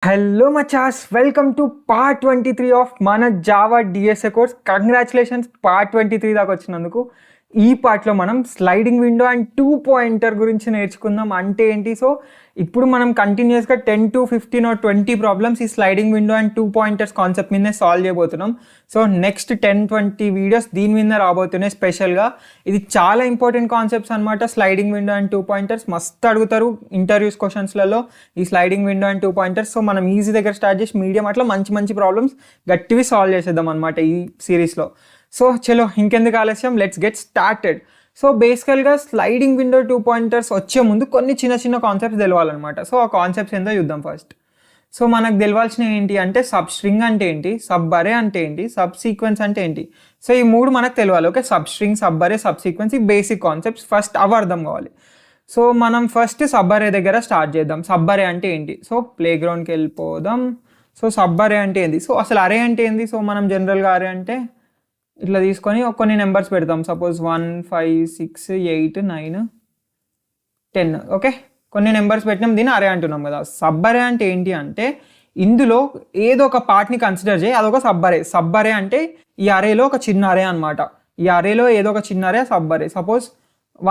Hello machas, welcome to part 23 of మన Java DSA course. Congratulations, part 23 దాకా వచ్చినందుకు. ఈ పార్ట్లో మనం స్లైడింగ్ విండో అండ్ 2 పాయింటర్ గురించి నేర్చుకుందాం. అంటే ఏంటి? సో ఇప్పుడు మనం కంటిన్యూస్గా 10 to 15 or 20 ప్రాబ్లమ్స్ ఈ sliding window and 2 pointers concept మీదనే సాల్వ్ చేయబోతున్నాం. సో నెక్స్ట్ 10-20 వీడియోస్ దీని మీద రాబోతున్నాయి. స్పెషల్గా ఇది చాలా ఇంపార్టెంట్ కాన్సెప్ట్స్ అనమాట. స్లైడింగ్ విండో అండ్ 2 పాయింటర్స్ మస్తు అడుగుతారు ఇంటర్వ్యూస్ క్వశ్చన్స్లలో ఈ sliding window and 2 pointers. So మనం ఈజీ దగ్గర స్టార్ట్ చేసి మీడియం అట్లా మంచి మంచి ప్రాబ్లమ్స్ గట్టివి సాల్వ్ చేసేద్దాం అనమాట ఈ సిరీస్లో. సో చలో ఇంకెందుకు ఆలస్యం, లెట్స్ గెట్ స్టార్టెడ్. సో బేసికల్గా స్లైడింగ్ విండో 2 పాయింటర్స్ వచ్చే ముందు కొన్ని చిన్న చిన్న కాన్సెప్ట్స్ తెలవాలన్నమాట. సో ఆ కాన్సెప్ట్స్ ఏందో చూద్దాం ఫస్ట్. సో మనకు తెలవాల్సినవి ఏంటి అంటే సబ్ స్ట్రింగ్ అంటే ఏంటి, సబ్ అరే అంటే ఏంటి, సబ్ సీక్వెన్స్ అంటే ఏంటి. సో ఈ మూడు మనకు తెలియాలి. ఓకే, సబ్ స్ట్రింగ్, సబ్ అరే, సబ్ సీక్వెన్స్, ఈ బేసిక్ కాన్సెప్ట్స్ ఫస్ట్ అవి అర్థం కావాలి. సో మనం ఫస్ట్ సబ్ అరే దగ్గర స్టార్ట్ చేద్దాం. సబ్ అరే అంటే ఏంటి? సో ప్లే గ్రౌండ్కి వెళ్ళిపోదాం. సో సబ్ అరే అంటే ఏంటి? సో అసలు అరే అంటే ఏంటి? సో మనం జనరల్గా అరే అంటే ఇట్లా తీసుకొని కొన్ని నెంబర్స్ పెడతాం. సపోజ్ 1, 5, 6, 8, 9, 10. ఓకే, కొన్ని నెంబర్స్ పెట్టినాం, దీన్ని అరే అంటున్నాం కదా. సబ్ అరే అంటే ఏంటి అంటే ఇందులో ఏదో ఒక పార్ట్ని కన్సిడర్ చేయి, అదొక సబ్ అరే. సబ్ అరే అంటే ఈ అరేలో ఒక చిన్న అరే అనమాట. ఈ అరేలో ఏదో ఒక చిన్న అరే సబ్ అరే. సపోజ్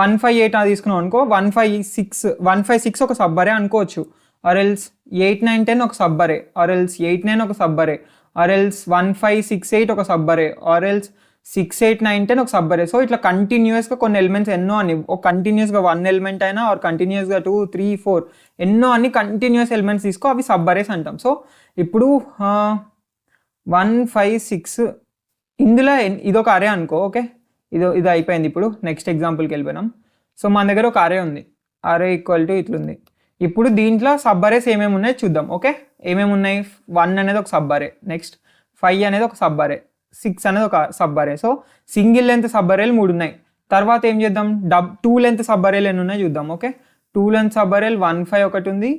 1, 5, 8 తీసుకున్నాం అనుకో, 1, 5, 6 ఒక సబ్ అరే అనుకోవచ్చు. ఆర్ ఎల్స్ 8, 9, 10 ఒక సబ్ అరే. ఆర్ ఎల్స్ 8, 9 ఒక సబ్ అరే. ఆర్ ఎల్స్ 1, 5, 6, 8 ఒక సబ్ అరే. ఆర్ ఎల్స్ 6, 8, 9, 10 ఒక సబ్ అరే. సో ఇట్లా కంటిన్యూస్గా కొన్ని ఎలిమెంట్స్ ఎన్నో అని, ఒక కంటిన్యూస్గా 1 ఎలిమెంట్ అయినా ఆర్ కంటిన్యూస్గా 2, 3, 4 ఎన్నో అన్ని కంటిన్యూస్ ఎలిమెంట్స్ తీసుకో, అవి సబ్ అరేస్ అంటాం. సో ఇప్పుడు 1, 5, 6 ఇందులో ఇదొక అరే అనుకో. ఓకే, ఇది అయిపోయింది. ఇప్పుడు నెక్స్ట్ ఎగ్జాంపుల్కి వెళ్ళిపోయినాం. సో మన దగ్గర ఒక అరే ఉంది, అరే ఈక్వల్ టు ఇట్లుంది. ఇప్పుడు దీంట్లో సబ్ అరేస్ ఏమేమి ఉన్నాయి చూద్దాం. ఓకే, ఏమేమి ఉన్నాయి? 1 అనేది ఒక సబ్ అరే, నెక్స్ట్ 5 అనేది ఒక సబ్ అరే, 6 అనేది ఒక సబ్ అరే. సో సింగిల్ లెంత్ సబ్ అరేలు 3 ఉన్నాయి. తర్వాత ఏం చేద్దాం? 2 లెంత్ సబ్ అరేలు ఎన్ని ఉన్నాయి చూద్దాం. ఓకే, 2 లెంత్ సబ్ అరేలు 1, 5 ఒకటి ఉంది,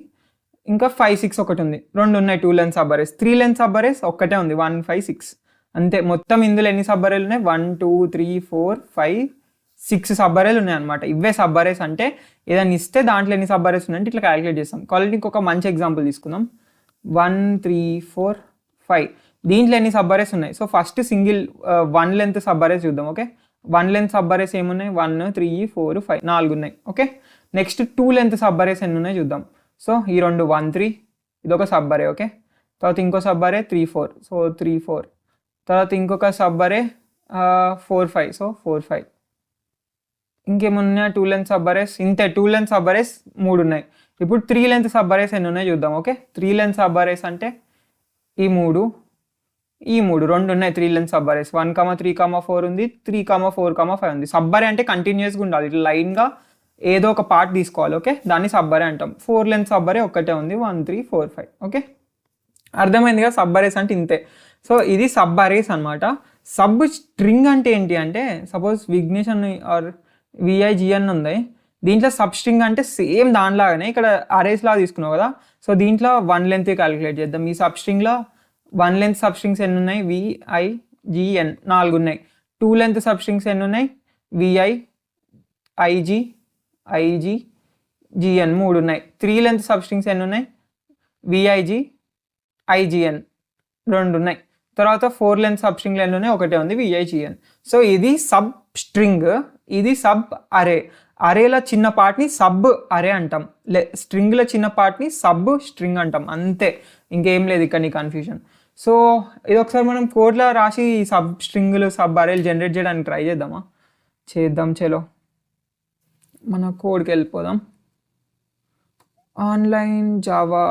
ఇంకా 5, 6 ఒకటి ఉంది. 2 ఉన్నాయి 2 length sub arrays. 3 length sub arrays ఒక్కటే ఉంది, 1, 5, 6 అంతే. మొత్తం ఇందులో ఎన్ని సబ్ అరేలు ఉన్నాయి? 1, 2, 3, 4, 5, 6 సబ్ అరేలు ఉన్నాయి అనమాట. ఇవే సబ్ అరేస్ అంటే ఏదైనా ఇస్తే దాంట్లో ఎన్ని సబ్ అరేస్ ఉన్నాయంటే ఇట్లా క్యాలిక్యులేట్ చేస్తాం. కాబట్టి ఇంకొక మంచి ఎగ్జాంపుల్ తీసుకుందాం. 1, 3, 4, 5 దీంట్లో ఎన్ని సబ్ అరేస్ ఉన్నాయి? So first single 1 length sub arrays చూద్దాం. ఓకే, 1 లెంత్ సబ్ అరేస్ ఏమున్నాయి? 1, 3, 4, 5 4 ఉన్నాయి. Okay, next 2 length sub arrays ఎన్ని ఉన్నాయి చూద్దాం. సో ఈ రెండు 1, 3 ఇదొక సబ్ అరే. ఓకే, తర్వాత ఇంకో సబ్ అరే 3, 4. సో 3, 4. తర్వాత ఇంకొక సబ్ అరే 4, 5. సో 4, 5. ఇంకేమున్నా 2 length sub arrays? ఇంతే, 2 లెంత్ సబ్ అరేస్ 3 ఉన్నాయి. ఇప్పుడు 3 లెంత్ సబ్ అరేస్ ఎన్ని ఉన్నాయి చూద్దాం. ఓకే, 3 లెంత్ సబ్ అరేస్ అంటే ఈ 3 2 ఉన్నాయి 3 లెంత్ సబ్ అరేస్. 1, 3, 4 ఉంది, 3, 4, 5 ఉంది. సబ్ అరే అంటే కంటిన్యూస్గా ఉండాలి, ఇట్లా లైన్గా ఏదో ఒక పార్ట్ తీసుకోవాలి. ఓకే, దాన్ని సబ్ అరే అంటాం. 4 లెంత్ సబ్ అరే ఒక్కటే ఉంది, 1, 3, 4, 5. ఓకే, అర్థమైంది కదా? సబ్ అరేస్ అంటే ఇంతే. సో ఇది సబ్ అరేస్ అనమాట. సబ్ స్ట్రింగ్ అంటే ఏంటి అంటే సపోజ్ విఘ్నేష్ అని ఆర్ VIGN ఉంది, దీంట్లో సబ్ స్ట్రింగ్ అంటే సేమ్ దానిలాగానే ఇక్కడ అరేస్ లాగా తీసుకున్నావు కదా. సో దీంట్లో 1 లెంత్ క్యాలిక్యులేట్ చేద్దాం. ఈ సబ్ స్ట్రింగ్లో 1 లెంత్ సబ్ స్ట్రింగ్స్ ఎన్ని ఉన్నాయి? VIGN 4 ఉన్నాయి. 2 లెంత్ సబ్ స్ట్రింగ్స్ ఎన్ని ఉన్నాయి? VIGN 3 ఉన్నాయి. 3 లెంత్ సబ్ స్ట్రింగ్స్ ఎన్ని ఉన్నాయి? VIGN 2 ఉన్నాయి. తర్వాత 4 లెంత్ సబ్ స్ట్రింగ్లు ఎన్ని ఉన్నాయి? ఒకటే ఉంది, VIGN. సో ఇది సబ్ స్ట్రింగ్, ఇది సబ్ అరే. అరేల చిన్న పార్ట్ని సబ్ అరే అంటాం, స్ట్రింగ్ల చిన్న పార్ట్ని సబ్ స్ట్రింగ్ అంటాం, అంతే. ఇంకేం లేదు ఇక్కడ నీ కన్ఫ్యూజన్. సో ఇది ఒకసారి మనం కోడ్లో రాసి సబ్ స్ట్రింగ్లు సబ్ అరేలు జనరేట్ చేయడానికి ట్రై చేద్దామా? చేద్దాం. చలో మన కోడ్కి వెళ్ళిపోదాం. Online Java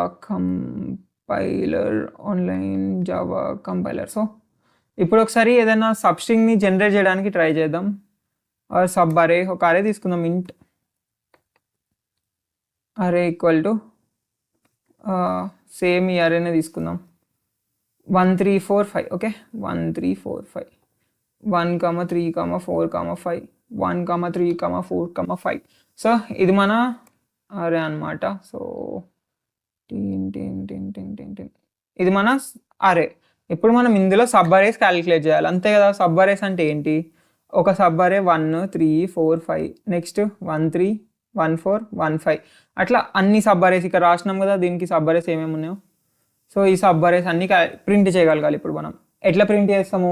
compiler. సో ఇప్పుడు ఒకసారి ఏదైనా సబ్ స్ట్రింగ్ని జనరేట్ చేయడానికి ట్రై చేద్దాం. సబ్ అరే, ఒక అరే తీసుకుందాం. ఇంట్ అరే ఈక్వల్ టు సేమ్ ఈ అరేనే తీసుకుందాం. 1, 3, 4, 5. ఓకే, 1, 3, 4, 5. 1, 3, 4, 5. 1, 3, 4, 5. సో ఇది మన అరే అనమాట. సో ఇది మన అరే. ఇప్పుడు మనం ఇందులో సబ్ అరేస్ క్యాలిక్యులేట్ చేయాలి, అంతే కదా. సబ్ అరేస్ అంటే ఏంటి? ఒక సబ్ అరే 1, 3, 4, 5, నెక్స్ట్ 1, 3, 1, 4, 1, 5 అట్లా అన్ని సబ్ అరేస్ ఇక్కడ రాసినాం కదా. దీనికి సబ్ అరేస్ ఏమేమి ఉన్నాయో సో ఈ సబ్ అరేస్ అన్ని ప్రింట్ చేయగలగాలి. ఇప్పుడు మనం ఎట్లా ప్రింట్ చేస్తాము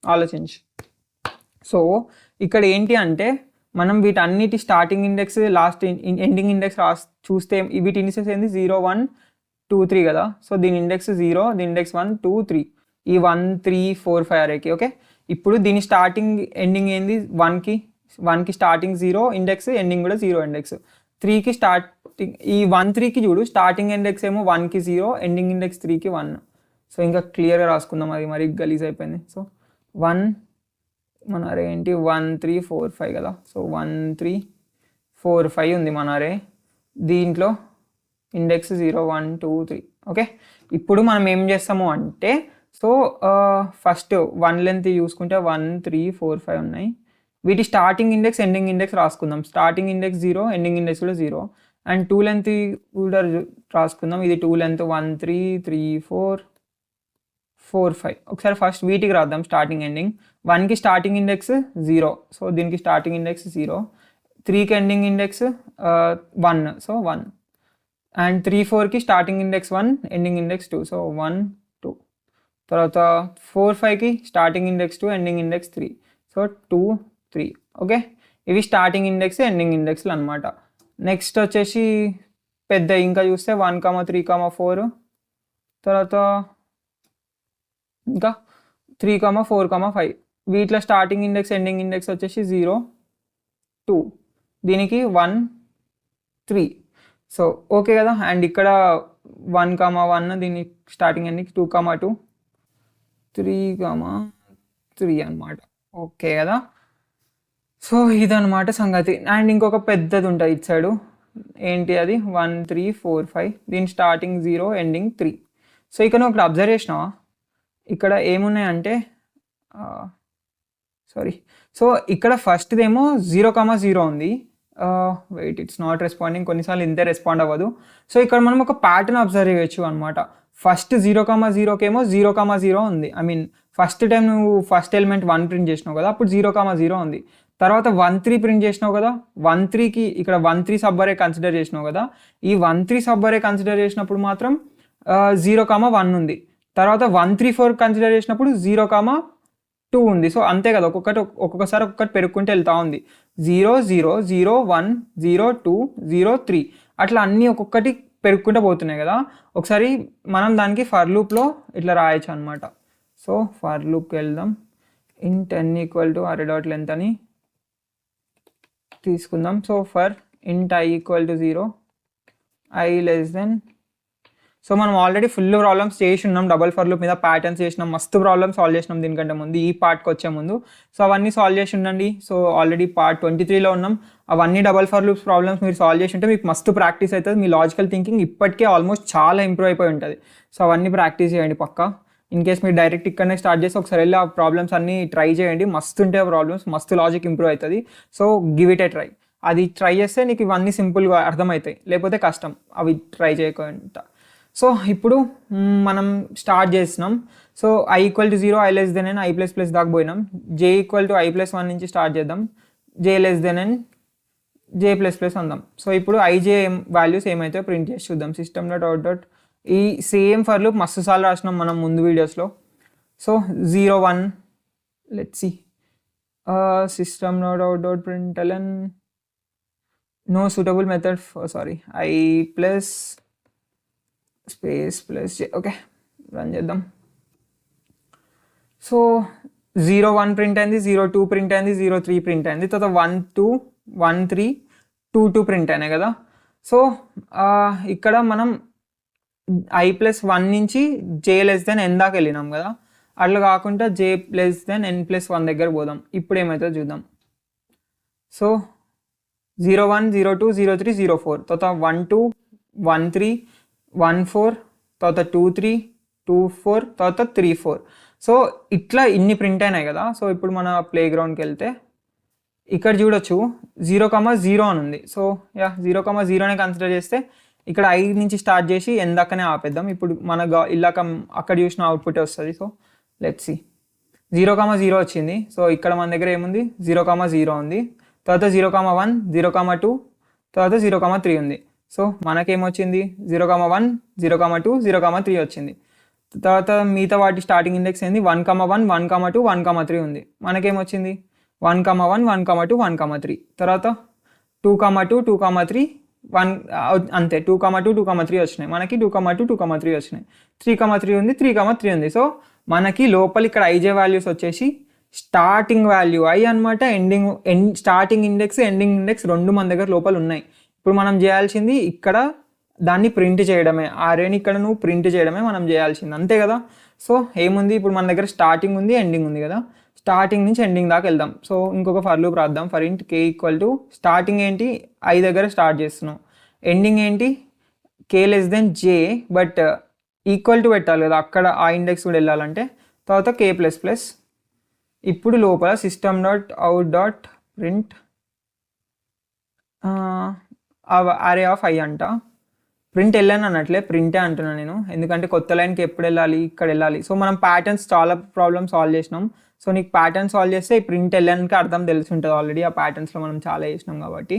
ఆలోచించి. సో ఇక్కడ ఏంటి అంటే మనం వీటన్నిటి starting index last ending index చూస్తే వీటి ఇండెక్సెస్ ఏంది 0 1 2 3 కదా. సో దీని ఇండెక్స్ 0, దీని ఇండెక్స్ 1 2 3, ఈ 1 3 4 5 అరేకి. ఓకే, ఇప్పుడు దీని స్టార్టింగ్ ఎండింగ్ ఏంది 1కి స్టార్టింగ్ 0 ఇండెక్స్, ఎండింగ్ కూడా 0 ఇండెక్స్. 3కి స్టార్టింగ్ ఈ 1 3కి చూడు స్టార్టింగ్ ఇండెక్స్ ఏమో 1కి 0, ఎండింగ్ ఇండెక్స్ 3కి 1. సో ఇంకా క్లియర్గా రాసుకుందాం, అది మరి గలీజ్ అయిపోయింది. సో 1 మన అరే ఏంటి 1 3 4 5 కదా. సో 1 3 4 5 ఉంది మన అరే. దీంట్లో ఇండెక్స్ 0 1 2 3. ఓకే, ఇప్పుడు మనం ఏం చేస్తాము అంటే సో ఫస్ట్ 1 లెంత్ చూసుకుంటే 1 3 4 5 ఉన్నాయి. వీటి స్టార్టింగ్ ఇండెక్స్ ఎండింగ్ ఇండెక్స్ రాసుకుందాం. స్టార్టింగ్ ఇండెక్స్ 0, ఎండింగ్ ఇండెక్స్ కూడా 0. అండ్ 2 లెంత్ కూడా రాసుకుందాం. ఇది 2 లెంత్ 1 3 3 4 4 5. ఒకసారి ఫస్ట్ వీటికి రాద్దాం స్టార్టింగ్ ఎండింగ్. 1కి స్టార్టింగ్ ఇండెక్స్ 0, సో దీనికి స్టార్టింగ్ ఇండెక్స్ 0. 3కి ఎండింగ్ ఇండెక్స్ 1, సో 1. అండ్ 3 4కి starting index 1, ending index 2, so 1 2. తర్వాత 4 5కి starting index 2, ending index 3, so 2 3. Okay, ఇవి స్టార్టింగ్ ఇండెక్స్ ఎండింగ్ ఇండెక్స్లు అనమాట. నెక్స్ట్ వచ్చేసి పెద్ద ఇంకా చూస్తే 1 3 4, తర్వాత ఇంకా 3 4 5. వీటిలో స్టార్టింగ్ ఇండెక్స్ ఎండింగ్ ఇండెక్స్ వచ్చేసి 0 2, దీనికి 1 3. సో ఓకే కదా. అండ్ ఇక్కడ 1 1 దీని స్టార్టింగ్ ఎండింగ్ 2 2 3 3 అనమాట. ఓకే కదా. సో ఇదనమాట సంగతి. అండ్ ఇంకొక పెద్దది ఉంటుంది ఇటు సైడు, ఏంటి అది 1 3 4 5, దీని స్టార్టింగ్ 0, ఎండింగ్ 3. సో ఇక్కడ ఒకటి అబ్జర్వ్ చేసినావా, ఇక్కడ ఏమున్నాయంటే సారీ, సో ఇక్కడ ఫస్ట్దేమో 0 0 ఉంది. వెయిట్, ఇట్స్ నాట్ రెస్పాండింగ్, కొన్నిసార్లు ఇంతే రెస్పాండ్ అవ్వదు. సో ఇక్కడ మనం ఒక ప్యాటర్న్ అబ్జర్వ్ చేయొచ్చు అనమాట. ఫస్ట్ 0 0కేమో 0 0 ఉంది. ఐ మీన్ ఫస్ట్ టైం నువ్వు ఫస్ట్ ఎలిమెంట్ 1 ప్రింట్ చేసినావు కదా, అప్పుడు 0 0 ఉంది. తర్వాత 1 3 ప్రింట్ చేసినావు కదా, 1 3కి ఇక్కడ 1 3 సబ్ అరే కన్సిడర్ చేసినావు కదా. ఈ 1 3 సబ్ అరే కన్సిడర్ చేసినప్పుడు మాత్రం 0 1 ఉంది. తర్వాత 1 3 4 కన్సిడర్ చేసినప్పుడు 0 2 ఉంది. సో అంతే కదా, ఒక్కొక్కసారి ఒక్కొక్కటి పెరుగుకుంటూ వెళ్తూ ఉంది. 0 0 0 1 0 2 0 3 అట్లా అన్నీ ఒక్కొక్కటి పెరుగుకుంటూ పోతున్నాయి కదా. ఒకసారి మనం దానికి ఫర్ లూప్లో ఇట్లా రాయొచ్చు అనమాట. సో ఫర్ లూప్కి వెళ్దాం. int n = array.length అని తీసుకుందాం. So for int I = 0, I less than. So మనం ఆల్రెడీ ఫుల్ ప్రాబ్లమ్స్ చేసి ఉన్నాం డబల్ ఫర్ లూప్ మీద, ప్యాటర్న్స్ చేసినాం, మస్తు ప్రాబ్లమ్స్ సాల్వ్ చేసినాం దీనికంటే ముందు, ఈ పార్ట్కి వచ్చే ముందు. సో అవన్నీ సాల్వ్ చేసి ఉండండి. సో ఆల్రెడీ పార్ట్ 23లో ఉన్నాం. అవన్నీ డబల్ ఫర్ లూప్స్ ప్రాబ్లమ్స్ మీరు సాల్వ్ చేసి ఉంటే మీకు మస్తు ప్రాక్టీస్ అవుతుంది. మీ లాజికల్ థింకింగ్ ఇప్పటికే ఆల్మోస్ట్ చాలా ఇంప్రూవ్ అయిపోయి ఉంటుంది. సో అవన్నీ ప్రాక్టీస్ చేయండి పక్కా. ఇన్ కేస్ మీరు డైరెక్ట్ ఇక్కడనే స్టార్ట్ చేసి ఒకసారి వెళ్ళి ఆ ప్రాబ్లమ్స్ అన్నీ ట్రై చేయండి. మస్తు ఉంటాయి ప్రాబ్లమ్స్, మస్తు లాజిక్ ఇంప్రూవ్ అవుతుంది. So give it A try. అది ట్రై చేస్తే నీకు ఇవన్నీ సింపుల్గా అర్థమవుతాయి, లేకపోతే కష్టం అవి ట్రై చేయకుండా. సో ఇప్పుడు మనం స్టార్ట్ చేసినాం. So I = 0, I less than n, I++ దాకా పోయినాం. j = I+1 నుంచి స్టార్ట్ చేద్దాం. j less than n, j++ అందాం. సో ఇప్పుడు ij వాల్యూస్ ఏమైతే ప్రింట్ చేసి చూద్దాం. system.out. ఈ సేమ్ ఫర్ లూప్ మస్తు సార్లు రాసినాం మనం ముందు వీడియోస్లో. So 0 1, let's see, system.out.println no suitable method sorry I+ space plus j. Okay, run చేద్దాం. సో 0 1 ప్రింట్ అయింది, 0 2 ప్రింట్ అయింది, 0 3 ప్రింట్ అయింది. తర్వాత 1 2 1 3 2 2 ప్రింట్ అయినాయి కదా. సో ఇక్కడ మనం I+1 నుంచి j less than n దాకా వెళ్ళినాం కదా. అట్లా కాకుండా j less than n+1 దగ్గర పోదాం. ఇప్పుడు ఏమవుతుందో చూద్దాం. సో 0 1 0 2 0 3 0 4, తర్వాత 1 2 1 3 1 4, తర్వాత 2 3 2 4, తర్వాత 3 4. సో ఇట్లా ఇన్ని ప్రింట్ అయినాయి కదా. సో ఇప్పుడు మన ప్లే గ్రౌండ్కి వెళ్తే ఇక్కడ చూడొచ్చు 0 0 అని ఉంది. సో 0 0నే కన్సిడర్ చేస్తే ఇక్కడ I నుంచి స్టార్ట్ చేసి n దాకానే ఆపేద్దాం. ఇప్పుడు మన ఇలాక అక్కడ చూసిన అవుట్పుట్ వస్తుంది. సో లెట్స్ సి, 0 0 వచ్చింది. సో ఇక్కడ మన దగ్గర ఏముంది, 0 0 ఉంది. తర్వాత 0 1 0 2, తర్వాత 0 3 ఉంది. సో మనకేమొచ్చింది 0,1 0,2 0,3 వచ్చింది. తర్వాత మిగతా వాటి స్టార్టింగ్ ఇండెక్స్ ఏంది 1,1 1,2 1,3 ఉంది. మనకేమొచ్చింది 1,1 1,2 1,3. తర్వాత 2,2 2,3 1 అంతే 2,2 2,3 వచ్చినాయి. మనకి 2,2 2,3 వచ్చినాయి. 3,3 ఉంది 3,3 ఉంది. సో మనకి లోపల ఇక్కడ ఐజే వాల్యూస్ వచ్చేసి స్టార్టింగ్ వాల్యూ ఐ అనమాట, స్టార్టింగ్ ఇండెక్స్ ఎండింగ్ ఇండెక్స్ రెండు మన దగ్గర లోపల ఉన్నాయి. ఇప్పుడు మనం చేయాల్సింది ఇక్కడ దాన్ని ప్రింట్ చేయడమే, ఆర్ఏని ఇక్కడ నువ్వు ప్రింట్ చేయడమే మనం చేయాల్సింది, అంతే కదా. సో ఏముంది ఇప్పుడు మన దగ్గర స్టార్టింగ్ ఉంది ఎండింగ్ ఉంది కదా, స్టార్టింగ్ నుంచి ఎండింగ్ దాకా వెళ్దాం. సో ఇంకొక ఫర్ లూప్ రాద్దాం. For int k equal to starting ఏంటి ఐ దగ్గర స్టార్ట్ చేస్తున్నాం, ఎండింగ్ ఏంటి k less than j, but equal to పెట్టాలి కదా అక్కడ ఆ ఇండెక్స్ కూడా వెళ్ళాలంటే. తర్వాత కే ప్లస్ ప్లస్. ఇప్పుడు లోపల system dot out dot print అరే ఆఫ్ ఐ అంట. ప్రింట్ వెళ్ళాను అన్నట్లే, ప్రింటే అంటున్నాను నేను, ఎందుకంటే కొత్త లైన్కి ఎప్పుడు వెళ్ళాలి ఇక్కడ వెళ్ళాలి. సో మనం ప్యాటర్న్స్ చాలా ప్రాబ్లమ్ సాల్వ్ చేసినాం. సో నీకు ప్యాటర్న్ సాల్వ్ చేస్తే ఈ ప్రింట్ వెళ్ళడానికి అర్థం తెలిసి ఉంటుంది ఆల్రెడీ, ఆ ప్యాటర్న్స్లో మనం చాలా చేసినాం కాబట్టి.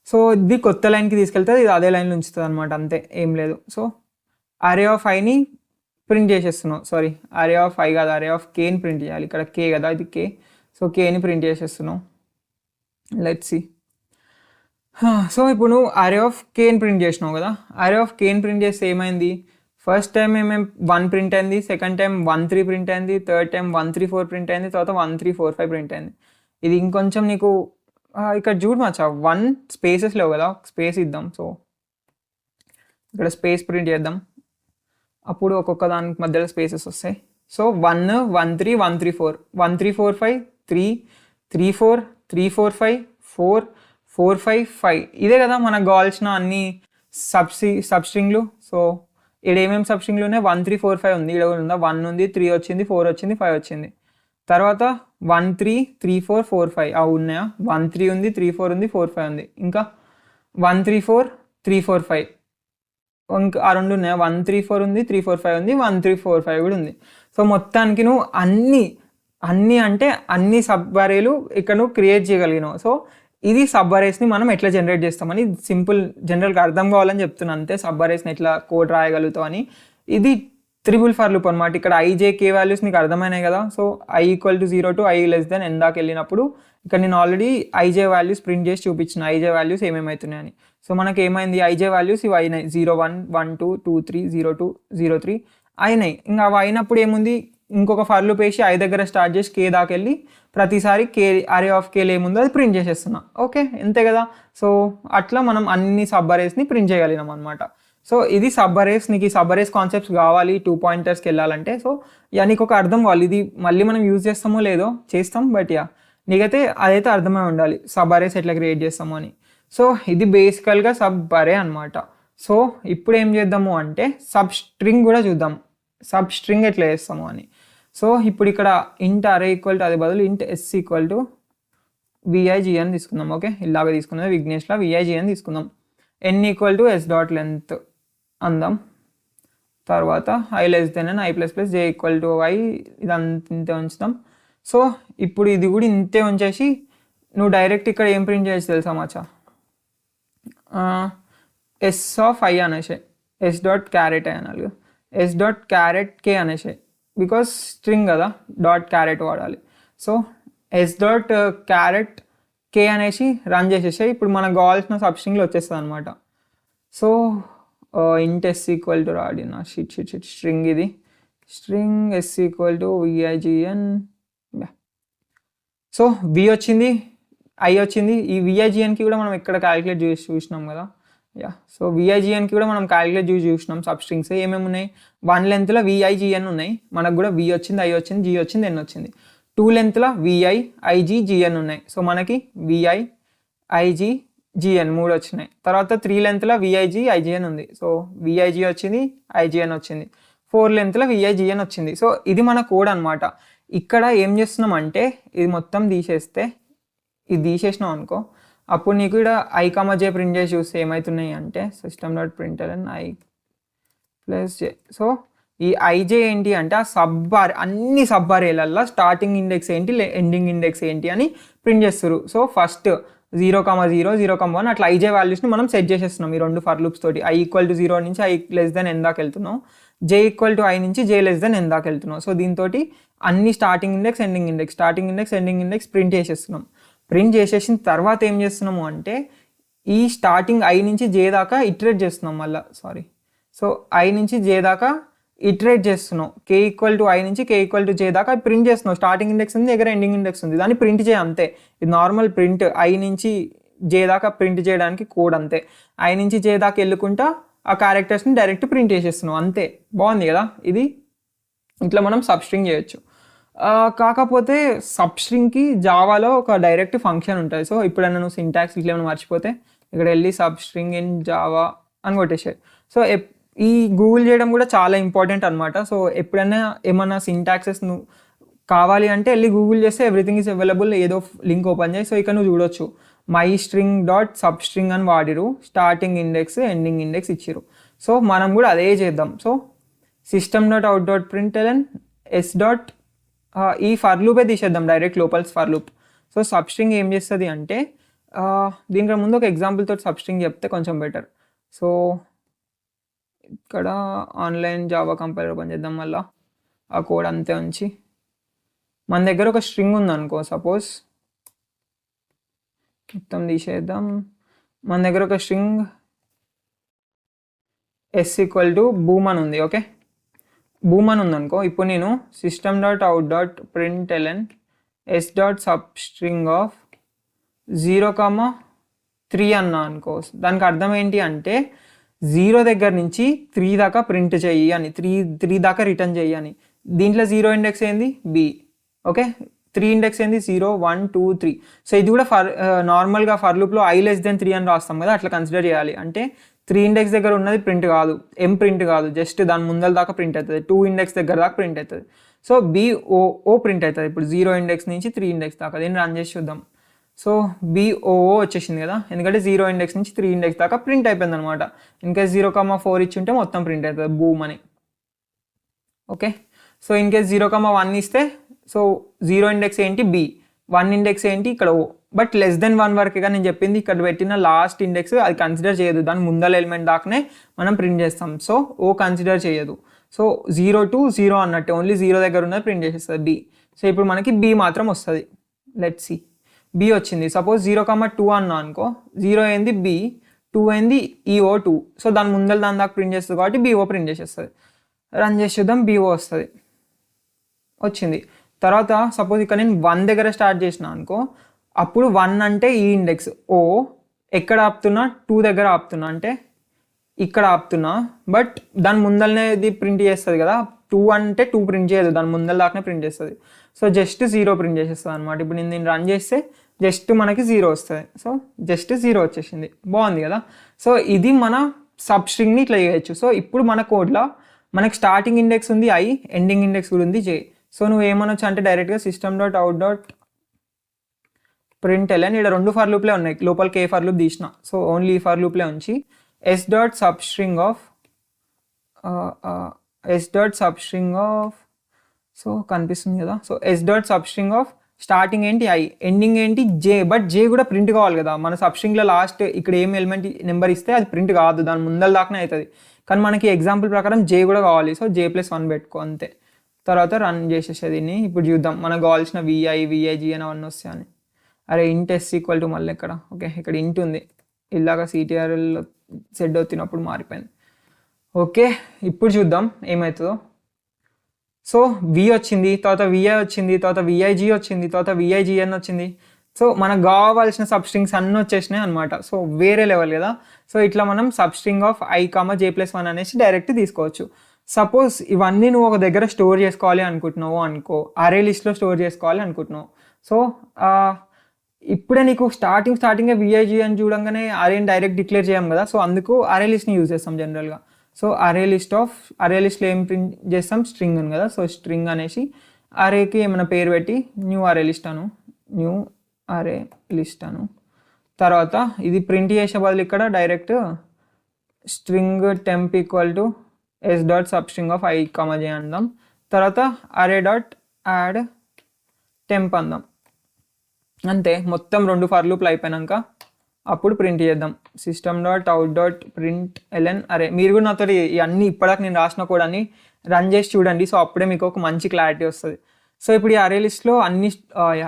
సో ఇది కొత్త లైన్కి తీసుకెళ్తే ఇది అదే లైన్లో ఉంచుతుంది అనమాట, అంతే ఏం లేదు. సో అరే ఆఫ్ ఐని ప్రింట్ చేసేస్తున్నావు, సారీ అరే ఆఫ్ ఐ కాదు అరే ఆఫ్ కేని ప్రింట్ చేయాలి, ఇక్కడ కే కదా ఇది కే. సో కేని ప్రింట్ చేసేస్తున్నావు. Let's see. సో ఇప్పుడు నువ్వు అరే ఆఫ్ కేని ప్రింట్ చేసినావు కదా, అరే ఆఫ్ కేని ప్రింట్ చేస్తే ఏమైంది, ఫస్ట్ టైం 1 ప్రింట్ అయింది, సెకండ్ టైం 1 3 ప్రింట్ అయింది, థర్డ్ టైం 1 3 4 ప్రింట్ అయింది, తర్వాత 1 3 4 5 ప్రింట్ అయింది. ఇది ఇంకొంచెం నీకు ఇక్కడ చూడు మచ్చా 1 స్పేసెస్ లేవు కదా, స్పేస్ ఇద్దాం. సో ఇక్కడ స్పేస్ ప్రింట్ చేద్దాం, అప్పుడు ఒక్కొక్క దానికి మధ్యలో స్పేసెస్ వస్తాయి. సో 1 1 3 1 3 4 1 3 4 5 3 3 4 3 4 5 4 4 5 5 ఇదే కదా మనకు కావాల్సిన అన్ని సబ్స్ట్రింగ్లు. సో ఇక్కడ ఏమేమి సబ్స్ట్రింగ్లు ఉన్నాయి, 1 3 4 5 ఉంది, ఇక్కడ ఉందా 1 ఉంది 3 వచ్చింది 4 వచ్చింది 5 వచ్చింది. తర్వాత 1 3 3 4 4 5 అవి ఉన్నాయా, 1 3 ఉంది 3 4 ఉంది 4 5 ఉంది, ఇంకా 1 3 4 3 4 5 ఇంకా ఆ రెండు ఉన్నాయా, 1 3 4 ఉంది 3 4 5 ఉంది, 1 3 4 5 కూడా ఉంది. సో మొత్తానికి నువ్వు అన్ని అంటే అన్ని సబ్ అరేలు ఇక్కడ నువ్వు క్రియేట్ చేయగలిగినావు. సో ఇది సబ్ అరేస్ని మనం ఎట్లా జనరేట్ చేస్తామని సింపుల్ జనరల్గా అర్థం కావాలని చెప్తున్నాను అంతే, సబ్ అరేస్ని ఎట్లా కోడ్ రాయగలుగుతావు అని. ఇది త్రిబుల్ ఫర్ లూప్ అనమాట. ఇక్కడ ఐజే కే వాల్యూస్ నీకు అర్థమైనాయి కదా. So I equal to 0 to I less then n దాకా వెళ్ళినప్పుడు ఇక్కడ నేను ఆల్రెడీ ఐజే వాల్యూస్ ప్రింట్ చేసి చూపించిన, ఐజే వాల్యూస్ ఏమేమవుతున్నాయని. సో మనకి ఏమైంది ఐజే వాల్యూస్ ఇవి అయినాయి, 0 1 1 2 2 3 0 2 0 3 అయినాయి. ఇంకా అవి అయినప్పుడు ఏముంది, ఇంకొక ఫర్ లూప్ వేసి ఐ దగ్గర స్టార్ట్ చేసి కే దాకా వెళ్ళి ప్రతిసారి కే అరే ఆఫ్ కేలో ఏముందో అది ప్రింట్ చేసేస్తున్నా. ఓకే అంతే కదా. సో అట్లా మనం అన్ని సబ్ అరేస్ని ప్రింట్ చేయగలిగినాం అనమాట. సో ఇది సబ్ అరేస్. నీకు ఈ సబ్ అరేస్ కాన్సెప్ట్స్ కావాలి 2 పాయింటర్స్కి వెళ్ళాలంటే. సో యా నీకు ఒక అర్థం కావాలి, ఇది మళ్ళీ మనం యూజ్ చేస్తామో లేదో చేస్తాం, బట్ యా నీకైతే అదైతే అర్థమై ఉండాలి సబ్ అరేస్ ఎట్లా క్రియేట్ చేస్తామో అని. సో ఇది బేసికల్గా సబ్ అరే అనమాట. సో ఇప్పుడు ఏం చేద్దాము అంటే సబ్ స్ట్రింగ్ కూడా చూద్దాం, సబ్ స్ట్రింగ్ ఎట్లా చేస్తాము అని. సో ఇప్పుడు ఇక్కడ ఇంట్ అరే ఈక్వల్ టు అది బదులు ఇంట్ ఎస్ ఈక్వల్ టు విఐజిఎన్ తీసుకుందాం. ఓకే ఇలాగ తీసుకుందాం, విఘ్నేష్లా విఐజిఎన్ తీసుకుందాం. N equal to s dot length అందాం. తర్వాత i less than n i plus plus j equal to i, ఇదంతా ఇంతే ఉంచుతాం. సో ఇప్పుడు ఇది కూడా ఇంతే ఉంచేసి నువ్వు డైరెక్ట్ ఇక్కడ ఏం ప్రింట్ చేయొచ్చు తెలుసా మచ్చా, ఎస్ ఆఫ్ ఐ అనేసే, ఎస్ డాట్ క్యారెట్ ఐ అనాలి, ఎస్ డాట్ క్యారెట్ కే అనేసే, బికాస్ స్ట్రింగ్ కదా డాట్ క్యారెట్ వాడాలి. So s dot charAt k అనేసి రన్ చేసేసే, ఇప్పుడు మనకు కావాల్సిన సబ్స్ట్రింగ్లో వచ్చేస్తుంది అనమాట. So int s equal to రాడిన షిట్ స్ట్రింగ్, ఇది string s equal to V I G N. So V వచ్చింది ఐ వచ్చింది, ఈ విఐజిఎన్కి కూడా మనం ఇక్కడ క్యాలిక్యులేట్ చేసి చూసినాం కదా. యా సో విఐజిఎన్కి కూడా మనం క్యాలిక్యులేట్ చేసి చూసినాం. సబ్స్ట్రింగ్స్ ఏమేమి ఉన్నాయి, 1 లెంత్లో విఐజిఎన్ ఉన్నాయి, మనకు కూడా వి వచ్చింది ఐ వచ్చింది జీ వచ్చింది ఎన్ వచ్చింది. 2 లెంత్లో విఐ ఐజీ జిఎన్ ఉన్నాయి. సో మనకి విఐ ఐజీ జిఎన్ 3 వచ్చినాయి. తర్వాత 3 లెంత్లో విఐజీ ఐజిఎన్ ఉంది. సో విఐజీ వచ్చింది ఐజిఎన్ వచ్చింది. 4 లెంత్లో విఐజిఎన్ వచ్చింది. సో ఇది మన కోడ్ అనమాట. ఇక్కడ ఏం చేస్తున్నాం అంటే ఇది మొత్తం తీసేస్తే, ఇది తీసేసినాం అనుకో, అప్పుడు నీకు ఇక్కడ ఐ కామా జే ప్రింట్ చేసి చూస్తే ఏమవుతున్నాయి అంటే system dot println I plus J. So ఈ ఐజే ఏంటి అంటే ఆ అన్ని సబ్ అరేలల్లో స్టార్టింగ్ ఇండెక్స్ ఏంటి ఎండింగ్ ఇండెక్స్ ఏంటి అని ప్రింట్ చేస్తారు. సో ఫస్ట్ 0,0 అట్లా ఐజే వాల్యూస్ని మనం సెట్ చేసేస్తున్నాం ఈ రెండు ఫర్ లూప్స్ తోటి. i = 0 నుంచి i n దాకా వెళ్తున్నాం, j = i నుంచి j n దాకా వెళ్తున్నాం. సో దీంతో అన్ని starting index ending index print చేసేస్తున్నాం. ప్రింట్ చేసేసిన తర్వాత ఏం చేస్తున్నాము అంటే ఈ స్టార్టింగ్ i నుంచి j దాకా ఇటరేట్ చేస్తున్నాం మళ్ళీ. సో i నుంచి j దాకా ఇటరేట్ చేస్తున్నాం. k = i నుంచి k = j దాకా ప్రింట్ చేస్తున్నాం. స్టార్టింగ్ ఇండెక్స్ ఉంది, దగ్గర ఎండింగ్ ఇండెక్స్ ఉంది, దాన్ని ప్రింట్ చేయ అంతే. ఇది నార్మల్ ప్రింట్, i నుంచి j దాకా ప్రింట్ చేయడానికి కోడ్ అంతే. i నుంచి j దాకా వెళ్ళుకుంటా ఆ క్యారెక్టర్స్ని డైరెక్ట్ ప్రింట్ చేసేస్తున్నాం అంతే. బాగుంది కదా ఇది. ఇట్లా మనం సబ్స్ట్రింగ్ చేయొచ్చు. కాకపోతే సబ్స్ట్రింగ్కి జావాలో ఒక డైరెక్ట్ ఫంక్షన్ ఉంటుంది. సో ఇప్పుడైనా నువ్వు సింటాక్స్ ఇట్లా ఏమైనా మర్చిపోతే ఇక్కడ వెళ్ళి సబ్స్ట్రింగ్ ఇన్ జావా అని కొట్టేసాయి. సో ఈ గూగుల్ చేయడం కూడా చాలా ఇంపార్టెంట్ అనమాట. సో ఎప్పుడైనా ఏమన్నా సింటాక్సెస్ నువ్వు కావాలి అంటే వెళ్ళి గూగుల్ చేస్తే ఎవ్రీథింగ్ ఈజ్ అవైలబుల్, ఏదో లింక్ ఓపెన్ చేయి. సో ఇక్కడ నువ్వు చూడొచ్చు mystring.substring అని వాడిరు, స్టార్టింగ్ ఇండెక్స్ ఎండింగ్ ఇండెక్స్ ఇచ్చిరు. సో మనం కూడా అదే చేద్దాం. So system.out.println s. ఈ ఫర్ లూపే తీసేద్దాం డైరెక్ట్ లోపల ఫర్ లూప్. సో సబ్స్ట్రింగ్ ఏం చేస్తుంది అంటే దీనికి ముందు ఒక ఎగ్జాంపుల్ తోటి సబ్స్ట్రింగ్ చెప్తే కొంచెం బెటర్. సో ఇక్కడ ఆన్లైన్ జావా కంపైలర్ ఓపెన్ చేద్దాం, మళ్ళీ ఆ కోడ్ అంతే ఉంచి మన దగ్గర ఒక స్ట్రింగ్ ఉందనుకో, సపోజ్ మొత్తం తీసేద్దాం. మన దగ్గర ఒక స్ట్రింగ్ s = boom అని ఉంది. ఓకే, బూమ్ అని ఉందనుకో. ఇప్పుడు నేను system.out.println s.substring of 0,3 అన్నా అనుకో. దానికి అర్థం ఏంటి అంటే 0 దగ్గర నుంచి 3 దాకా ప్రింట్ చెయ్యి అని, 3 దాకా రిటర్న్ చెయ్యి అని. దీంట్లో 0 ఇండెక్స్ ఏంది b. ఓకే, 3 ఇండెక్స్ ఏంది 0, 1, 2, 3. సో ఇది కూడా నార్మల్గా ఫర్ లూప్లో i < 3 అని రాస్తాం కదా, అట్లా కన్సిడర్ చేయాలి. అంటే 3 ఇండెక్స్ దగ్గర ఉన్నది ప్రింట్ కాదు, ప్రింట్ కాదు, జస్ట్ దాని ముందల దాకా ప్రింట్ అవుతుంది. 2 ఇండెక్స్ దగ్గర దాకా ప్రింట్ అవుతుంది. సో BOO ప్రింట్ అవుతుంది. ఇప్పుడు 0 ఇండెక్స్ నుంచి 3 ఇండెక్స్ దాకా. దీన్ని రన్ చేసి చూద్దాం. సో BOO వచ్చేసింది కదా, ఎందుకంటే 0 ఇండెక్స్ నుంచి 3 ఇండెక్స్ దాకా ప్రింట్ అయిపోయింది అనమాట. ఇన్కేస్ 0,4 ఇచ్చి ఉంటే మొత్తం ప్రింట్ అవుతుంది బూమ్ అని. ఓకే, సో ఇన్కేస్ 0,1 ఇస్తే సో 0 ఇండెక్స్ ఏంటి B, 1 ఇండెక్స్ ఏంటి ఇక్కడ O. బట్ <1 వరకేగా నేను చెప్పింది. ఇక్కడ పెట్టిన లాస్ట్ ఇండెక్స్ అది కన్సిడర్ చేయదు, దాని ముందల ఎలిమెంట్ దాకానే మనం ప్రింట్ చేస్తాం. సో O కన్సిడర్ చేయదు. సో 0 to 0 అన్నట్టు, ఓన్లీ 0 దగ్గర ఉన్నది ప్రింట్ చేసేస్తుంది B. సో ఇప్పుడు మనకి B మాత్రం వస్తుంది. లెట్స్ సి, B వచ్చింది. సపోజ్ 0,2 అన్నా అనుకో, 0 ఏంది B, 2 ఏంది EO2. సో దాని ముందర దాని దాకా ప్రింట్ చేస్తుంది కాబట్టి BO ప్రింట్ చేసేస్తుంది. రన్ చేసి చూద్దాం, BO వస్తుంది, వచ్చింది. తర్వాత సపోజ్ ఇక్కడ నేను 1 దగ్గర స్టార్ట్ చేసిన అనుకో, అప్పుడు 1 అంటే ఈ ఇండెక్స్ O, ఎక్కడ ఆపుతున్నా 2 దగ్గర ఆపుతున్నా, అంటే ఇక్కడ ఆపుతున్నా. బట్ దాని ముందరనే ఇది ప్రింట్ చేస్తుంది కదా, 2 అంటే 2 ప్రింట్ చేయదు, దాని ముందర దాకానే ప్రింట్ చేస్తుంది. సో జస్ట్ 0 ప్రింట్ చేసేస్తుంది అనమాట. ఇప్పుడు నేను దీన్ని రన్ చేస్తే జస్ట్ మనకి 0 వస్తుంది. సో జస్ట్ 0 వచ్చేసింది. బాగుంది కదా. సో ఇది మన సబ్స్ట్రింగ్ని ఇట్లా చేయొచ్చు. సో ఇప్పుడు మన కోడ్లో మనకి స్టార్టింగ్ ఇండెక్స్ ఉంది i, ఎండింగ్ ఇండెక్స్ కూడా ఉంది j. సో నువ్వు ఏమనొచ్చు అంటే డైరెక్ట్గా system.out.println ఇక్కడ 2 ఫర్ లూప్లే ఉన్నాయి, లోపల k ఫర్ లూప్ తీసిన. సో ఓన్లీ ఈ ఫర్ లూప్లే ఉంచి s.substring of సో కనిపిస్తుంది కదా. సో s.substring of స్టార్టింగ్ ఏంటి i, ఎండింగ్ ఏంటి j. బట్ j కూడా ప్రింట్ కావాలి కదా, మన సబ్స్ట్రింగ్లో లాస్ట్ ఇక్కడ ఏం ఎలిమెంట్ నెంబర్ ఇస్తే అది ప్రింట్ కాదు, దాని ముందల దాకానే అవుతుంది. కానీ మనకి ఎగ్జాంపుల్ ప్రకారం j కూడా కావాలి. సో j+1 పెట్టుకో అంతే. తర్వాత రన్ చేసేసే దీన్ని. ఇప్పుడు చూద్దాం మనకు కావాల్సిన vig అని అవన్నీ వస్తాయని. అరే ఇంట్ s = మళ్ళీ ఇక్కడ. ఓకే, ఇక్కడ ఇంట్ ఉంది, ఇలాగా CTRL సెట్ అవుతున్నప్పుడు మారిపోయింది. ఓకే, ఇప్పుడు చూద్దాం ఏమవుతుందో. సో v వచ్చింది, తర్వాత vi వచ్చింది, తర్వాత vig వచ్చింది, తర్వాత vign వచ్చింది. సో మనకు కావాల్సిన సబ్స్ట్రింగ్స్ అన్నీ వచ్చేసినాయి అనమాట. సో వేరే లెవెల్ కదా. సో ఇట్లా మనం సబ్స్ట్రింగ్ ఆఫ్ i, j+1 అనేసి డైరెక్ట్ తీసుకోవచ్చు. సపోజ్ ఇవన్నీ నువ్వు ఒక దగ్గర స్టోర్ చేసుకోవాలి అనుకుంటున్నావు అనుకో, అరే లిస్ట్లో స్టోర్ చేసుకోవాలి అనుకుంటున్నావు. సో ఇప్పుడే నీకు స్టార్టింగ్ vig అని చూడంగానే అరేని డైరెక్ట్ డిక్లేర్ చేయం కదా. సో అందుకు అరే లిస్ట్ని యూజ్ చేస్తాం జనరల్గా. సో అరే లిస్ట్లో ఏం ప్రింట్ చేస్తాం, స్ట్రింగ్ ఉంది కదా. సో స్ట్రింగ్ అనేసి అరేకి ఏమైనా పేరు పెట్టి న్యూ అరే లిస్ట్ అను. తర్వాత ఇది ప్రింట్ చేసే బదులు ఇక్కడ direct string temp = s.substring of i, j అందాం. తర్వాత array.add temp అందాం. అంతే. మొత్తం 2 ఫర్ లూప్లు అయిపోయినాక అప్పుడు ప్రింట్ చేద్దాం. system.out.println అరే మీరు కూడా నాతో ఇవన్నీ ఇప్పటిదాకా నేను రాసిన కోడ్ని రన్ చేసి చూడండి. సో అప్పుడే మీకు ఒక మంచి క్లారిటీ వస్తుంది. సో ఇప్పుడు ఈ అరే లిస్ట్లో అన్ని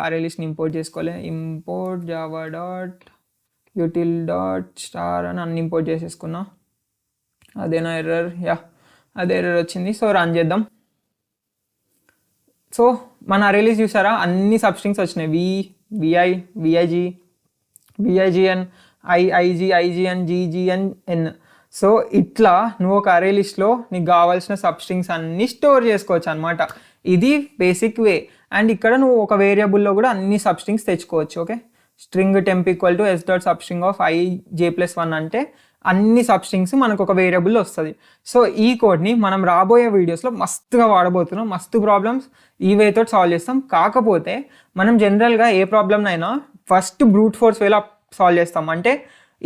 అరే లిస్ట్ని ఇంపోర్ట్ చేసుకోవాలి. Import Java dot util dot star అని అన్ని ఇంపోర్ట్ చేసేసుకున్నా. అదేనా ఎర్రర్? అదే ఎర్రర్ వచ్చింది. సో రన్ చేద్దాం. సో మన అరే లిస్ట్ చూసారా, అన్ని సబ్స్ట్రింగ్స్ వచ్చినాయి. విఐ, విఐజీ, విఐజిఎన్, ఐఐజీ, ఐజిఎన్, జీజిఎన్, ఎన్. సో ఇట్లా నువ్వు ఒక అరే లిస్ట్లో నీకు కావాల్సిన సబ్స్ట్రింగ్స్ అన్నీ స్టోర్ చేసుకోవచ్చు అనమాట. ఇది బేసిక్ వే. అండ్ ఇక్కడ నువ్వు ఒక వేరియబుల్లో కూడా అన్ని సబ్స్ట్రింగ్స్ తెచ్చుకోవచ్చు. Okay, string temp equal to s dot substring of ij+1 అంటే అన్ని సబ్స్ట్రింగ్స్ మనకు ఒక వేరియబుల్ వస్తుంది. సో ఈ కోడ్ని మనం రాబోయే వీడియోస్లో మస్తుగా వాడబోతున్నాం. మస్తు ప్రాబ్లమ్స్ ఈ వేతో సాల్వ్ చేస్తాం. కాకపోతే మనం జనరల్గా ఏ ప్రాబ్లమ్నైనా ఫస్ట్ బ్రూట్ ఫోర్స్ వేలో సాల్వ్ చేస్తాం. అంటే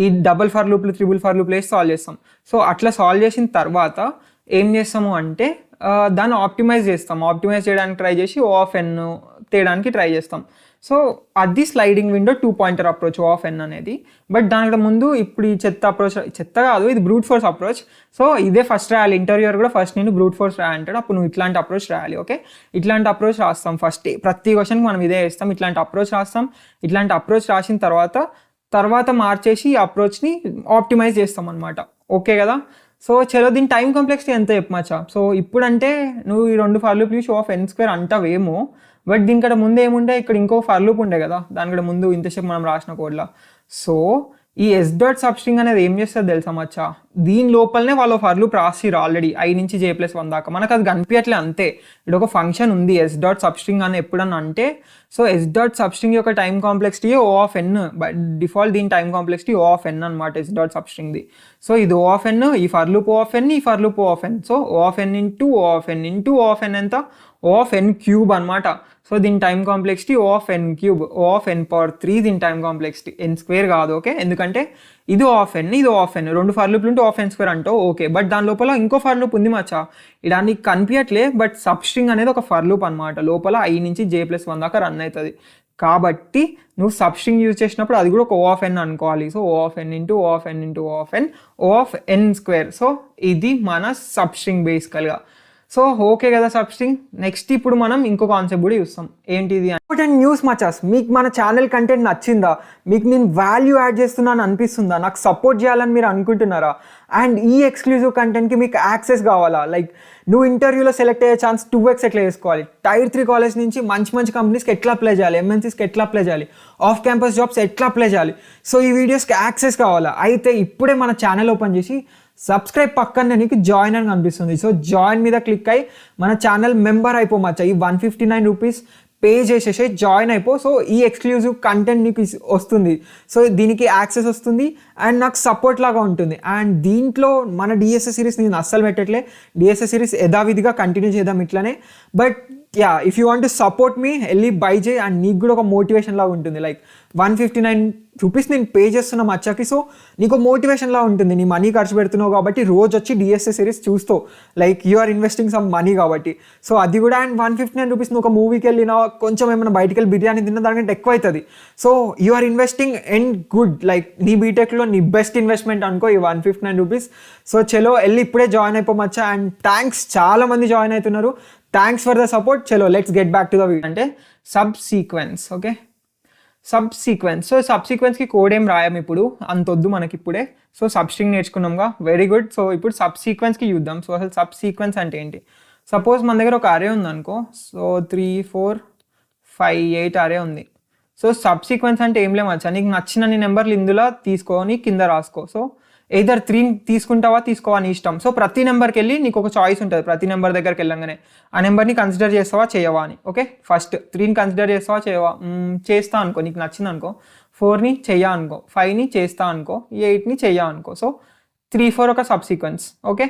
ఈ డబుల్ ఫర్ లూప్లు, త్రిబుల్ ఫర్ లూప్లు వేసి సాల్వ్ చేస్తాం. సో అట్లా సాల్వ్ చేసిన తర్వాత ఏం చేస్తాము అంటే దాన్ని ఆప్టిమైజ్ చేస్తాం. ఆప్టిమైజ్ చేయడానికి ట్రై చేసి O(n) తేయడానికి ట్రై చేస్తాం. సో అది sliding window 2 pointer approach O(n) అనేది. బట్ దానికి ముందు ఇప్పుడు ఈ చెత్త అప్రోచ్, చెత్త కాదు, ఇది బ్రూట్ ఫోర్స్ అప్రోచ్. సో ఇదే ఫస్ట్ రాయాలి. ఇంటర్వ్యూర్ కూడా ఫస్ట్ నేను బ్రూట్ ఫోర్స్ రాయంటాడు, అప్పుడు నువ్వు ఇట్లాంటి అప్రోచ్ రాయాలి. ఓకే, ఇట్లాంటి అప్రోచ్ రాస్తాం. ఫస్ట్ ప్రతి క్వశ్చన్కి మనం ఇదే వేస్తాం. ఇట్లాంటి అప్రోచ్ రాస్తాం. ఇట్లాంటి అప్రోచ్ రాసిన తర్వాత మార్చేసి ఈ అప్రోచ్ని ఆప్టిమైజ్ చేస్తాం అనమాట. ఓకే కదా? సో చలో దీని టైం కాంప్లెక్సిటీ ఎంత చెప్పమచ్చా. సో ఇప్పుడంటే నువ్వు ఈ 2 ఫర్ లూప్లు O(n)² అంటావేమో, బట్ దీనికంటే ముందు ఏముండే, ఇక్కడ ఇంకో ఫర్ లూప్ ఉండే కదా, దానికంటే ముందు ఇంతసేపు మనం రాసిన కోడ్లో. సో ఈ ఎస్ డాట్ సబ్స్ట్రింగ్ అనేది ఏం చేస్తుంది తెలుసా మచ్చా, దీని లోపలనే వాళ్ళు ఫర్ లూప్ రాసిరు ఆల్రెడీ i నుంచి j+1 దాకా. మనకు అది కనిపించట్లే అంతే. ఇక్కడ ఒక ఫంక్షన్ ఉంది ఎస్ డాట్ సబ్స్ట్రింగ్ అని ఎప్పుడన్నా అంటే. సో ఎస్ డాట్ సబ్స్ట్రింగ్ యొక్క time complexity O(n). But default దీని టైం కాంప్లెక్సిటీ O(n) అనమాట ఎస్ డాట్ సబ్స్ట్రింగ్ది. సో ఇది O(n), ఈ ఫర్ లూప్ O(n), ఈ for loop O(n). So O(n) into O(n) ఎంత, O(n³ అనమాట. సో దీని టైం కాంప్లెక్సిటీ O(n³), O(n)⁻3 దీని టైం కాంప్లెక్సిటీ, n² కాదు. ఓకే, ఎందుకంటే ఇది O(n), ఇది O(n), 2 ఫర్ లూప్లు ఉంటే O(n² అంటావు. ఓకే, బట్ దాని లోపల ఇంకో ఫర్ లూప్ ఉంది మచ్చా, ఇలా నీకు కనిపించట్లే. బట్ సబ్స్ట్రింగ్ అనేది ఒక ఫర్ లూప్ అనమాట. లోపల i నుంచి j+1 దాకా రన్ అవుతుంది. కాబట్టి నువ్వు సబ్స్ట్రింగ్ యూజ్ చేసినప్పుడు అది కూడా ఒక O(n) అనుకోవాలి. So O(n) into O(n) into O(n)² so ఇది మన సబ్స్ట్రింగ్ బేసికల్గా. సో ఓకే కదా సబ్స్ట్రింగ్. నెక్స్ట్ ఇప్పుడు మనం ఇంకో కాన్సెప్ట్ కూడా చూస్తాం. ఏంటిది ఇంపార్టెంట్ న్యూస్ మచాస్. మీకు మన ఛానల్ కంటెంట్ నచ్చిందా? మీకు నేను వాల్యూ యాడ్ చేస్తున్నాను అనిపిస్తుందా? నాకు సపోర్ట్ చేయాలని మీరు అనుకుంటున్నారా? అండ్ ఈ ఎక్స్క్లూజివ్ కంటెంట్కి మీకు యాక్సెస్ కావాలా? లైక్ నువ్వు ఇంటర్వ్యూలో సెలెక్ట్ అయ్యే ఛాన్స్ 2x ఎట్లా చేసుకోవాలి, Tier 3 కాలేజ్ నుంచి మంచి కంపెనీస్కి ఎట్లా అప్లై చేయాలి, MNCస్కి ఎట్లా అప్లై చేయాలి, ఆఫ్ క్యాంపస్ జాబ్స్ ఎట్లా అప్లై చేయాలి. సో ఈ వీడియోస్కి యాక్సెస్ కావాలా? అయితే ఇప్పుడే మన ఛానల్ ఓపెన్ చేసి సబ్స్క్రైబ్ పక్కనే నీకు జాయిన్ అని కనిపిస్తుంది. సో జాయిన్ మీద క్లిక్ అయ్యి మన ఛానల్ మెంబర్ అయిపోమచ్చా. ఈ 159 రూపీస్ పే చేసేసి జాయిన్ అయిపో. సో ఈ ఎక్స్క్లూజివ్ కంటెంట్ నీకు వస్తుంది. సో దీనికి యాక్సెస్ వస్తుంది అండ్ నాకు సపోర్ట్ లాగా ఉంటుంది. అండ్ దీంట్లో మన డిఎస్ఎస్ సిరీస్ నేను అస్సలు పెట్టట్లే. డిఎస్ఎస్ సిరీస్ యథావిధిగా కంటిన్యూ చేద్దాం ఇట్లానే. But if you want to support me, వెళ్ళి బై చేయి. అండ్ నీకు కూడా ఒక మోటివేషన్ లాగా ఉంటుంది. లైక్ 159 రూపీస్ నేను పే చేస్తున్నా మచ్చాకి. సో నీకు మోటివేషన్ లా ఉంటుంది. నీ మనీ ఖర్చు పెడుతున్నావు కాబట్టి రోజు వచ్చి డిఎస్ఎస్ సిరీస్ చూస్తావు. Like you are investing some money కాబట్టి. సో అది కూడా. అండ్ 159 రూపీస్ నువ్వు ఒక మూవీకి వెళ్ళినా, కొంచెం ఏమైనా బయటికి వెళ్ళి బిర్యానీ తిన్నా దానికంటే ఎక్కువ అవుతుంది. So you are investing in good. Like నీ బీటెక్లో నీ బెస్ట్ ఇన్వెస్ట్మెంట్ అనుకో ఈ 159 రూపీస్. సో చలో వెళ్ళి ఇప్పుడే జాయిన్ అయిపోమచ్చా. అండ్ థ్యాంక్స్, చాలా మంది జాయిన్ అవుతున్నారు. Thanks for the support. చలో let's get back to the video. అంటే subsequence. Okay, subsequence. So సబ్ సీక్వెన్స్కి కోడ్ ఏం రాయం ఇప్పుడు, అంతొద్దు మనకి ఇప్పుడే. సో సబ్స్ట్రింగ్ నేర్చుకున్నాంగా, వెరీ గుడ్. సో ఇప్పుడు సబ్ సీక్వెన్స్కి చూద్దాం. సో అసలు సబ్ సీక్వెన్స్ అంటే ఏంటి? సపోజ్ మన దగ్గర ఒక అరే ఉందనుకో. సో 3, 4, 5, 8 అరే ఉంది. సో సబ్ సీక్వెన్స్ అంటే ఏం లేమచ్చా, నీకు నచ్చిన నీ నెంబర్లు ఇందులో తీసుకొని కింద రాసుకో. సో ఎయిదర్ 3 తీసుకుంటావా తీసుకోవా నీ ఇష్టం. సో ప్రతి నెంబర్కి వెళ్ళి నీకు ఒక చాయిస్ ఉంటుంది. ప్రతి నెంబర్ దగ్గరికి వెళ్ళంగానే ఆ నెంబర్ని కన్సిడర్ చేస్తావా చేయవా అని. ఓకే, ఫస్ట్ 3ని కన్సిడర్ చేస్తావా చేయవా? చేస్తా అనుకో, నీకు నచ్చింది అనుకో. 4ని చెయ్యా అనుకో, 5ని చేస్తా అనుకో, 8ని చెయ్యా అనుకో. సో 3, 4 ఒక సబ్ సీక్వెన్స్. ఓకే,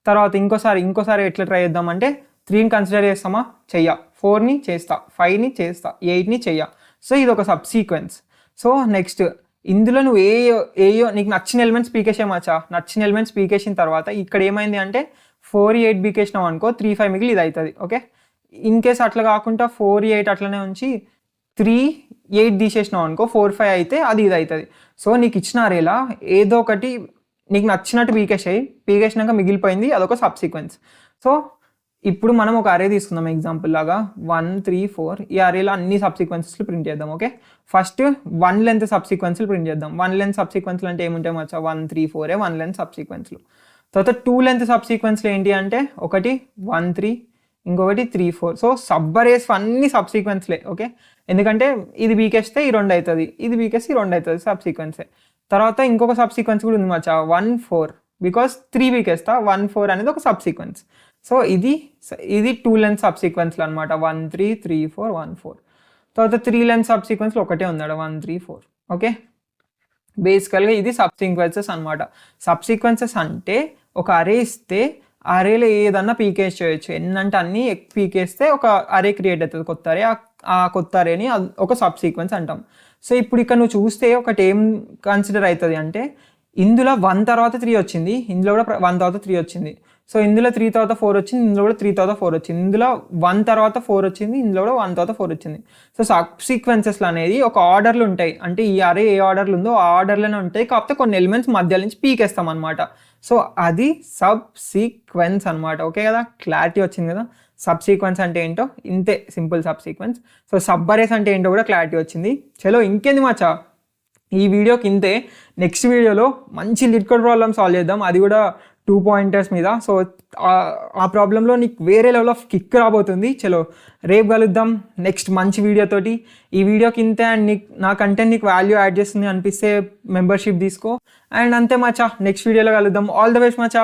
తర్వాత ఇంకోసారి ఎట్లా ట్రై చేద్దాం అంటే 3ని కన్సిడర్ చేస్తామా చెయ్యా, 4ని చేస్తా, 5ని చేస్తా, 8ని చెయ్యా. సో ఇది ఒక సబ్ సీక్వెన్స్. సో నెక్స్ట్ ఇందులో నువ్వు ఏయో నీకు నచ్చిన ఎలిమెంట్స్ పీకేసేమచ్చా. నచ్చిన ఎలిమెంట్స్ పీకేసిన తర్వాత ఇక్కడ ఏమైంది అంటే 4, 8 పీకేసినావు అనుకో, 3, 5 మిగిలి ఇది అవుతుంది. ఓకే, ఇన్ కేస్ అట్లా కాకుండా 4, 8 అట్లనే ఉంచి 3 8 తీసేసినావు అనుకో 4 5 అయితే అది ఇది అవుతుంది. సో నీకు ఇచ్చిన అరేలా ఏదో ఒకటి నీకు నచ్చినట్టు పీకేసినాక మిగిలిపోయింది అదొక సబ్ సీక్వెన్స్. సో ఇప్పుడు మనం ఒక అరే తీసుకుందాం ఎగ్జాంపుల్ లాగా 1 3 4 ఈ అరేలో అన్ని సబ్ సీక్వెన్సెస్లు ప్రింట్ చేద్దాం. ఓకే, ఫస్ట్ 1 లెంత్ సబ్ సీక్వెన్స్లు ప్రింట్ చేద్దాం. 1 లెంత్ సబ్ సీక్వెన్స్లు అంటే ఏముంటాయి మచ్చా 1 3 4 1 లెంత్ సబ్ సీక్వెన్స్లు. తర్వాత 2 లెంత్ సబ్ సీక్వెన్స్లు ఏంటి అంటే ఒకటి 1 3 ఇంకొకటి 3 4. సో సబ్ అరేస్ అన్ని సబ్ సీక్వెన్స్లే. ఓకే, ఎందుకంటే ఇది బీకేస్తే ఈ 2 అవుతుంది, ఇది బీకేస్తే ఈ 2 అవుతుంది, సబ్ సీక్వెన్సే. తర్వాత ఇంకొక సబ్ సీక్వెన్స్ కూడా ఉంది మచ్చా 1 4 బికాస్ 3 బీకేస్తా 1 4 అనేది ఒక సబ్ సీక్వెన్స్. సో ఇది 2 లెంత్ సబ్ సీక్వెన్స్లు అనమాట 1 3 3 4 1 4. తర్వాత 3 లెంత్ సబ్ సీక్వెన్స్లు ఒకటే ఉన్నాడు 1 3 4. ఓకే, బేసికల్గా ఇది సబ్ సీక్వెన్సెస్ అనమాట. సబ్ సీక్వెన్సెస్ అంటే ఒక అరే ఇస్తే అరేలో ఏదన్నా పీకేస్ చేయొచ్చు, ఎన్నంటే అన్ని పీకేస్తే ఒక అరే క్రియేట్ అవుతుంది, కొత్త అరే. ఆ కొత్త అరేని ఒక సబ్ సీక్వెన్స్ అంటాం. సో ఇప్పుడు ఇక్కడ నువ్వు చూస్తే ఒకటి ఏం కన్సిడర్ అవుతుంది అంటే ఇందులో 1 తర్వాత 3 వచ్చింది, ఇందులో కూడా 1 తర్వాత 3 వచ్చింది. సో ఇందులో 3 తర్వాత 4 వచ్చింది, ఇందులో కూడా 3 తర్వాత 4 వచ్చింది, ఇందులో 1 తర్వాత 4 వచ్చింది, ఇందులో కూడా 1 తర్వాత 4 వచ్చింది. సో సబ్ సీక్వెన్సెస్లు అనేది ఒక ఆర్డర్లు ఉంటాయి, అంటే ఈ అరే ఏ ఆర్డర్లు ఉందో ఆ ఆర్డర్లోనే ఉంటాయి, కాకపోతే కొన్ని ఎలిమెంట్స్ మధ్య నుంచి పీకేస్తాం అనమాట. సో అది సబ్ సీక్వెన్స్ అనమాట. ఓకే కదా, క్లారిటీ వచ్చింది కదా. సబ్ సీక్వెన్స్ అంటే ఏంటో ఇంతే, simple sub sequence. So sub arrays అంటే ఏంటో కూడా క్లారిటీ వచ్చింది. చలో ఇంకేంది మచ్చా, ఈ వీడియోకి ఇంతే. నెక్స్ట్ వీడియోలో మంచి లిడ్ కోడ్ ప్రాబ్లమ్ సాల్వ్ చేద్దాం, అది కూడా 2 పాయింటర్స్ మీద. సో ఆ ప్రాబ్లంలో నీకు వేరే లెవెల్ ఆఫ్ కిక్ రాబోతుంది. చలో రేపు కలుద్దాం నెక్స్ట్ మంచి వీడియోతోటి. ఈ వీడియోకి ఇంతే, అండ్ నా కంటెంట్ నీకు వాల్యూ యాడ్ చేస్తుంది అనిపిస్తే మెంబర్షిప్ తీసుకో. అండ్ అంతే మచ్చా, నెక్స్ట్ వీడియోలో కలుద్దాం. All the best Maccha.